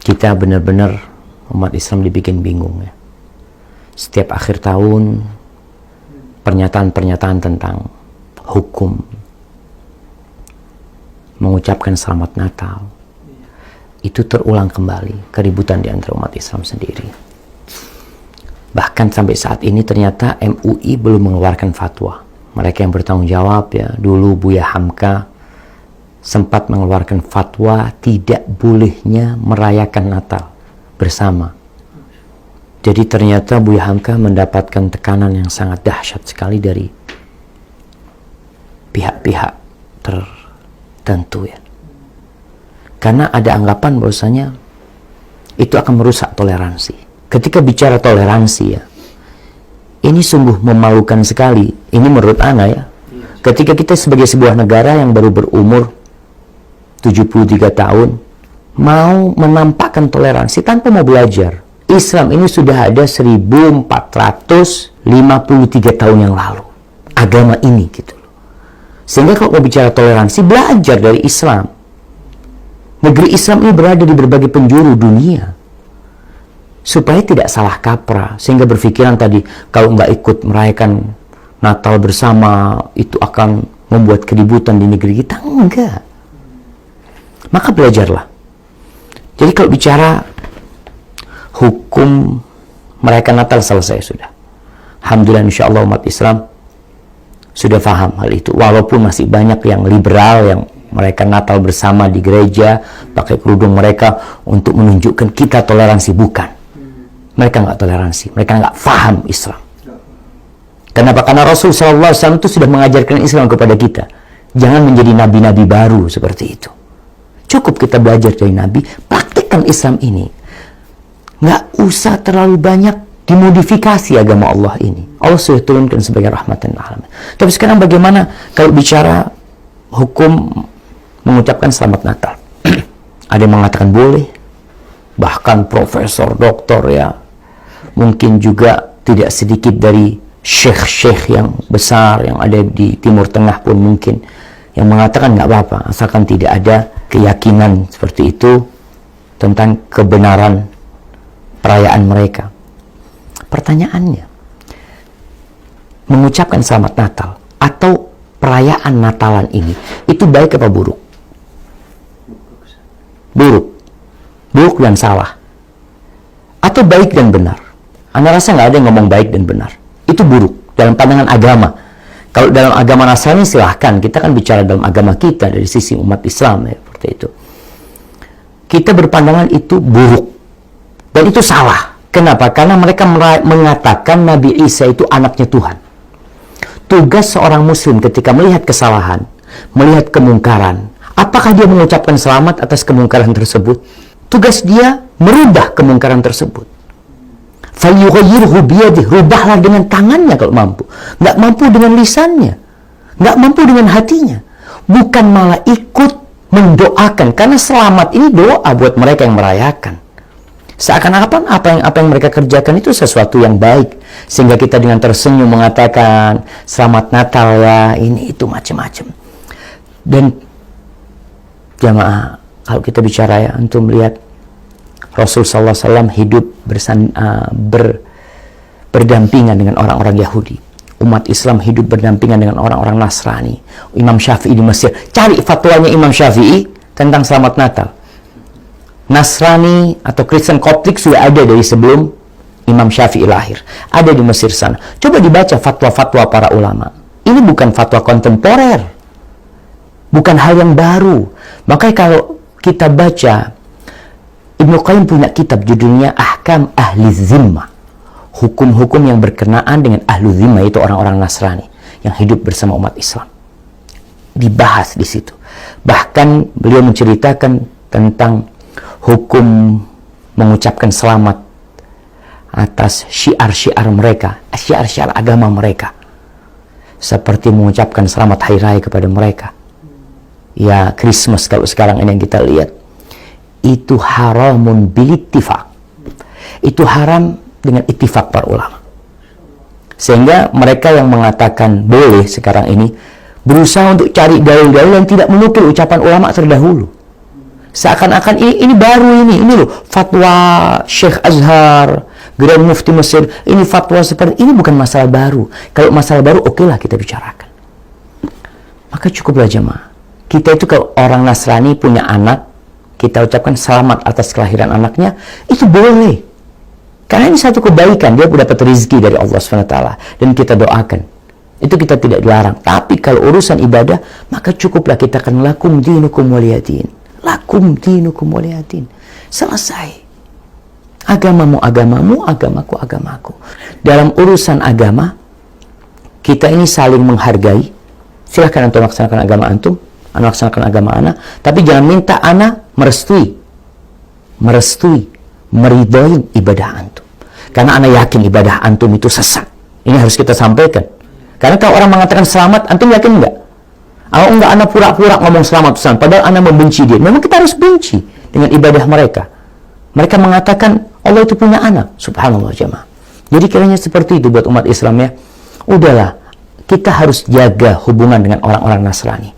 kita benar-benar umat Islam dibikin bingung ya. Setiap akhir tahun pernyataan-pernyataan tentang hukum, mengucapkan selamat Natal, itu terulang kembali keributan di antara umat Islam sendiri. Bahkan sampai saat ini ternyata MUI belum mengeluarkan fatwa. Mereka yang bertanggung jawab ya, dulu Buya Hamka sempat mengeluarkan fatwa tidak bolehnya merayakan Natal bersama. Jadi ternyata Buya Hamka mendapatkan tekanan yang sangat dahsyat sekali dari pihak-pihak tertentu ya. Karena ada anggapan bahwasanya itu akan merusak toleransi. Ketika bicara toleransi ya, ini sungguh memalukan sekali. Ini menurut Ana ya. Ketika kita sebagai sebuah negara yang baru berumur 73 tahun mau menampakkan toleransi tanpa mau belajar. Islam ini sudah ada 1453 tahun yang lalu. Agama ini gitu loh. Sehingga kalau mau bicara toleransi, belajar dari Islam. Negeri Islam ini berada di berbagai penjuru dunia. Supaya tidak salah kaprah. Sehingga berpikiran tadi, kalau nggak ikut merayakan Natal bersama, itu akan membuat keributan di negeri kita. Enggak. Maka belajarlah. Jadi kalau bicara hukum merayakan Natal selesai sudah. Alhamdulillah insya Allah umat Islam sudah paham hal itu. Walaupun masih banyak yang liberal yang merayakan Natal bersama di gereja, pakai kerudung mereka untuk menunjukkan kita toleransi. Bukan. Mereka nggak toleransi. Mereka nggak paham Islam. Kenapa? Karena Rasul SAW itu sudah mengajarkan Islam kepada kita. Jangan menjadi nabi-nabi baru seperti itu. Cukup kita belajar dari Nabi, praktikkan Islam ini. Nggak usah terlalu banyak dimodifikasi agama Allah ini. Allah sudah turunkan sebagai rahmatan lil alamin. Tapi sekarang bagaimana kalau bicara hukum mengucapkan selamat Natal? Ada yang mengatakan boleh, bahkan profesor, doktor ya, mungkin juga tidak sedikit dari syekh-syekh yang besar yang ada di Timur Tengah pun mungkin yang mengatakan nggak apa-apa, asalkan tidak ada keyakinan seperti itu tentang kebenaran perayaan mereka. Pertanyaannya, mengucapkan selamat Natal atau perayaan Natalan ini, itu baik apa buruk? Buruk. Buruk dan salah. Atau baik dan benar? Anda rasa nggak ada yang ngomong baik dan benar. Itu buruk dalam pandangan agama. Kalau dalam agama Nasrani silahkan, kita kan bicara dalam agama kita dari sisi umat Islam ya, seperti itu. Kita berpandangan itu buruk dan itu salah. Kenapa? Karena mereka mengatakan Nabi Isa itu anaknya Tuhan. Tugas seorang muslim ketika melihat kesalahan, melihat kemungkaran, apakah dia mengucapkan selamat atas kemungkaran tersebut? Tugas dia merubah kemungkaran tersebut. Falyughayyirhu biyadihi, rubahlah dengan tangannya kalau mampu. Nggak mampu dengan lisannya, nggak mampu dengan hatinya. Bukan malah ikut mendoakan, karena selamat ini doa buat mereka yang merayakan. Seakan-akan apa yang mereka kerjakan itu sesuatu yang baik, sehingga kita dengan tersenyum mengatakan selamat Natal ya, ini itu macam-macam. Dan jamaah, kalau kita bicara ya, antum melihat Rasul sallallahu alaihi wasallam hidup berdampingan dengan orang-orang Yahudi. Umat Islam hidup berdampingan dengan orang-orang Nasrani. Imam Syafi'i di Mesir. Cari fatwanya Imam Syafi'i tentang selamat Natal. Nasrani atau Kristen Koptik sudah ada dari sebelum Imam Syafi'i lahir. Ada di Mesir sana. Coba dibaca fatwa-fatwa para ulama. Ini bukan fatwa kontemporer. Bukan hal yang baru. Makanya kalau kita baca, Ibnu Qayyim punya kitab judulnya Ahkam Ahli Zimmah. Hukum-hukum yang berkenaan dengan Ahlu Zimmah, itu orang-orang Nasrani yang hidup bersama umat Islam. Dibahas di situ. Bahkan beliau menceritakan tentang hukum mengucapkan selamat atas syiar-syiar mereka, syiar-syiar agama mereka. Seperti mengucapkan selamat hari raya kepada mereka. Ya, Christmas kalau sekarang ini yang kita lihat. Itu haramun bilittifaq. Itu haram dengan ittifaq para ulama. Sehingga mereka yang mengatakan boleh sekarang ini berusaha untuk cari dalil-dalil yang tidak menukil ucapan ulama terdahulu. Seakan-akan ini baru ini loh fatwa Syekh Azhar, Grand Mufti Mesir, ini fatwa seperti ini, bukan masalah baru. Kalau masalah baru, oke lah kita bicarakan. Maka cukuplah jemaah. Kita itu kalau orang Nasrani punya anak, kita ucapkan selamat atas kelahiran anaknya, itu boleh. Karena ini satu kebaikan, dia dapat rezeki dari Allah SWT, dan kita doakan. Itu kita tidak dilarang. Tapi kalau urusan ibadah, maka cukuplah kita akan lakum dinukum waliyadin. Lakum dinukum waliyadin. Selesai. Agamamu agamamu, agamaku agamaku. Dalam urusan agama, kita ini saling menghargai. Silahkan antum laksanakan agama antum, ana laksanakan agama ana, tapi jangan minta ana merestui, meridhoi ibadah antum. Karena ana yakin ibadah antum itu sesat. Ini harus kita sampaikan. Karena kalau orang mengatakan selamat, antum yakin enggak? Kalau enggak, ana pura-pura ngomong selamat, padahal ana membenci dia. Memang kita harus benci dengan ibadah mereka. Mereka mengatakan Allah itu punya anak. Subhanallah jemaah. Jadi kiranya seperti itu buat umat Islam ya. Udahlah, kita harus jaga hubungan dengan orang-orang Nasrani,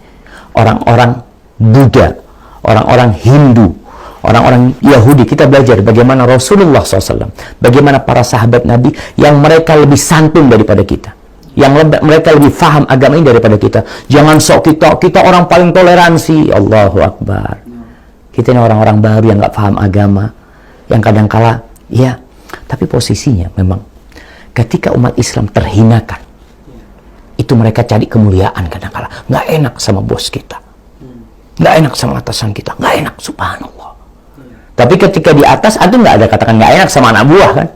orang-orang Buddha, orang-orang Hindu, orang-orang Yahudi. Kita belajar bagaimana Rasulullah SAW, bagaimana para sahabat Nabi yang mereka lebih santun daripada kita, yang mereka lebih faham agama ini daripada kita. Jangan sok kita orang paling toleransi. Allahu Akbar. Kita ini orang-orang baru yang nggak paham agama, yang kadang-kala ya, tapi posisinya memang ketika umat Islam terhinakan, itu mereka cari kemuliaan. Kadang-kala nggak enak sama bos kita, nggak enak sama atasan kita, nggak enak, subhanallah. Tapi ketika di atas, itu nggak ada katakan nggak enak sama anak buah kan?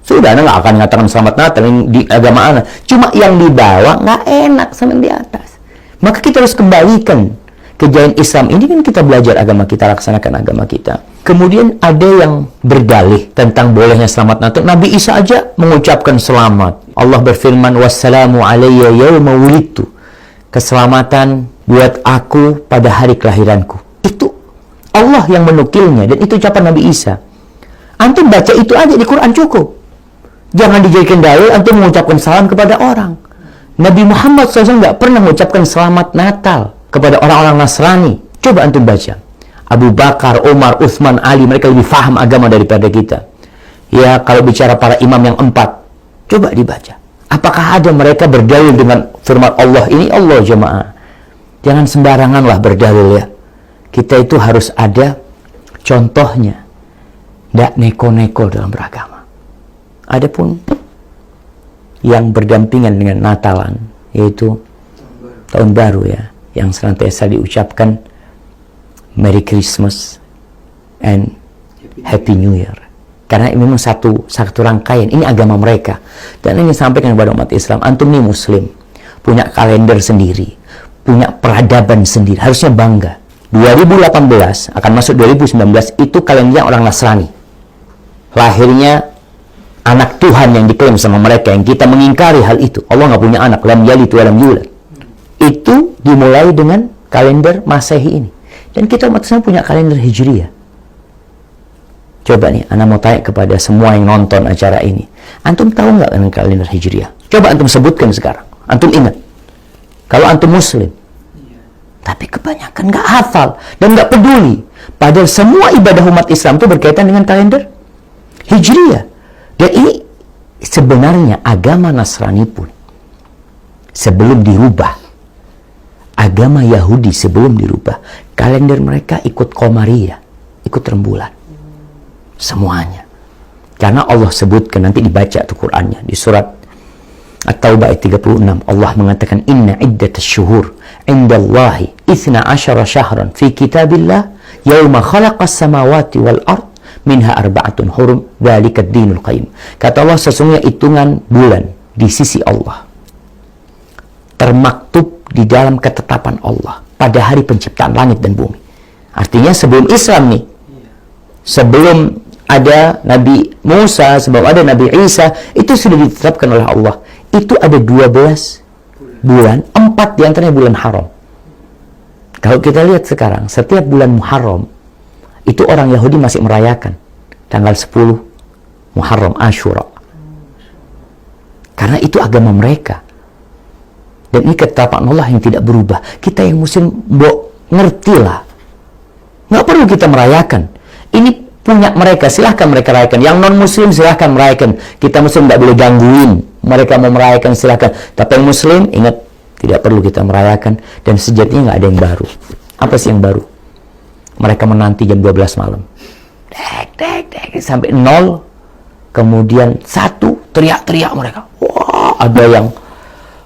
Sudah, Anda nggak akan mengatakan selamat Natal di agama Anda. Cuma yang di bawah nggak enak sama yang di atas. Maka kita harus kembalikan kejayaan Islam ini, kan kita belajar agama kita, laksanakan agama kita. Kemudian ada yang berdalih tentang bolehnya selamat Natal. Nabi Isa aja mengucapkan selamat. Allah berfirman, wassalamu alayya yawma wulidtu. Keselamatan buat aku pada hari kelahiranku. Itu Allah yang menukilnya, dan itu ucapan Nabi Isa. Antum baca itu aja di Quran cukup. Jangan dijadikan dalil antum mengucapkan salam kepada orang. Nabi Muhammad SAW nggak pernah mengucapkan selamat Natal kepada orang-orang Nasrani. Coba antum baca. Abu Bakar, Umar, Utsman, Ali, mereka lebih faham agama daripada kita. Ya, kalau bicara para imam yang 4, coba dibaca. Apakah ada mereka berdalil dengan firman Allah ini? Allah jemaah. Jangan sembaranganlah berdalil ya. Kita itu harus ada contohnya. Tidak neko-neko dalam beragama. Adapun yang berdampingan dengan Natalan, yaitu tahun baru ya, yang senantiasa diucapkan Merry Christmas and Happy New Year. Karena ini memang satu rangkaian, ini agama mereka. Dan ini sampaikan kepada umat Islam, antum nih muslim, punya kalender sendiri, punya peradaban sendiri, harusnya bangga. 2018 akan masuk 2019 itu kalendernya orang Nasrani. Lahirnya anak Tuhan yang diklaim sama mereka, yang kita mengingkari hal itu. Allah nggak punya anak, lam yalid wa lam yulad. Itu dimulai dengan kalender Masehi ini. Dan kita umat Islam punya kalender Hijriah. Coba nih, Anda mau tanya kepada semua yang nonton acara ini. Antum tahu nggak dengan kalender Hijriah? Coba antum sebutkan sekarang. Antum ingat. Kalau antum muslim. Tapi kebanyakan nggak hafal dan nggak peduli. Padahal semua ibadah umat Islam itu berkaitan dengan kalender Hijriah. Dan ini sebenarnya agama Nasrani pun sebelum dirubah, agama Yahudi sebelum dirubah, kalender mereka ikut Qamariyah, ikut rembulan. Semuanya. Karena Allah sebutkan, nanti dibaca tuh Qur'annya di surat At-Taubah ayat 36. Allah mengatakan, inna iddatas syuhur indallahi 12 syahran fi kitabillah yauma khalaqas samawati wal ard minha arba'atun hurum dzalikat dinul qayyim. Kata Allah, sesungguhnya hitungan bulan di sisi Allah termaktub di dalam ketetapan Allah pada hari penciptaan langit dan bumi. Artinya sebelum Islam nih, sebelum ada Nabi Musa, sebelum ada Nabi Isa, itu sudah ditetapkan oleh Allah. Itu ada 12 bulan, 4 diantaranya bulan haram. Kalau kita lihat sekarang, setiap bulan Muharram itu orang Yahudi masih merayakan tanggal 10 Muharram Ashura. Karena itu agama mereka. Dan ini ketetapan Allah yang tidak berubah. Kita yang muslim ngertilah Nggak perlu kita merayakan. Ini punya mereka, silahkan mereka rayakan. Yang non-muslim silahkan merayakan. Kita muslim nggak boleh gangguin. Mereka mau merayakan silahkan. Tapi yang muslim, ingat, tidak perlu kita merayakan. Dan sejatinya nggak ada yang baru. Apa sih yang baru? Mereka menanti jam 12 malam. Sampai 0. Kemudian 1, teriak-teriak mereka. Wah, ada yang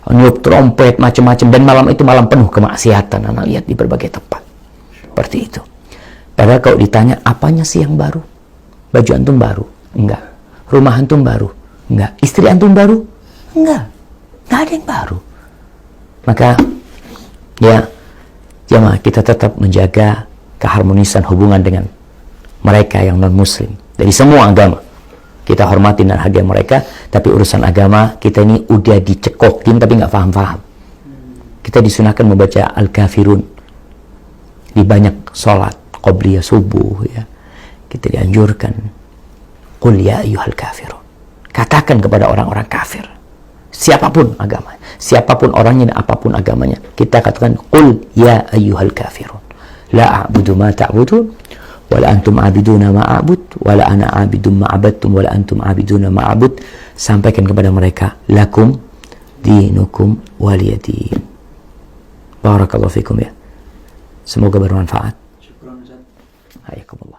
niup trompet, macam-macam. Dan malam itu malam penuh kemaksiatan. Anak lihat di berbagai tempat. Seperti itu. Padahal kalau ditanya, apanya sih yang baru? Baju antum baru? Enggak. Rumah antum baru? Enggak. Istri antum baru? Enggak. Enggak ada yang baru. Maka, ya, jemaah, kita tetap menjaga keharmonisan hubungan dengan mereka yang non-muslim. Dari semua agama. Kita hormati dan hargai mereka, tapi urusan agama, kita ini udah dicekokin, tapi nggak paham-paham. Kita disunahkan membaca Al-Kafirun di banyak sholat, qobliyah subuh, ya. Kita dianjurkan, Qul ya ayyuhal kafirun. Katakan kepada orang-orang kafir, siapapun agama, siapapun orangnya, apapun agamanya, kita katakan, Qul ya ayyuhal kafirun. La a'budu ma ta'budun, wala antum abiduna ma'abud, wala ana abidum ma'abadtum, wala antum abiduna ma'abud. Sampaikan kepada mereka, lakum dinukum waliyadin. Barakallahu fikum, ya. Semoga bermanfaat. Hayakumullah.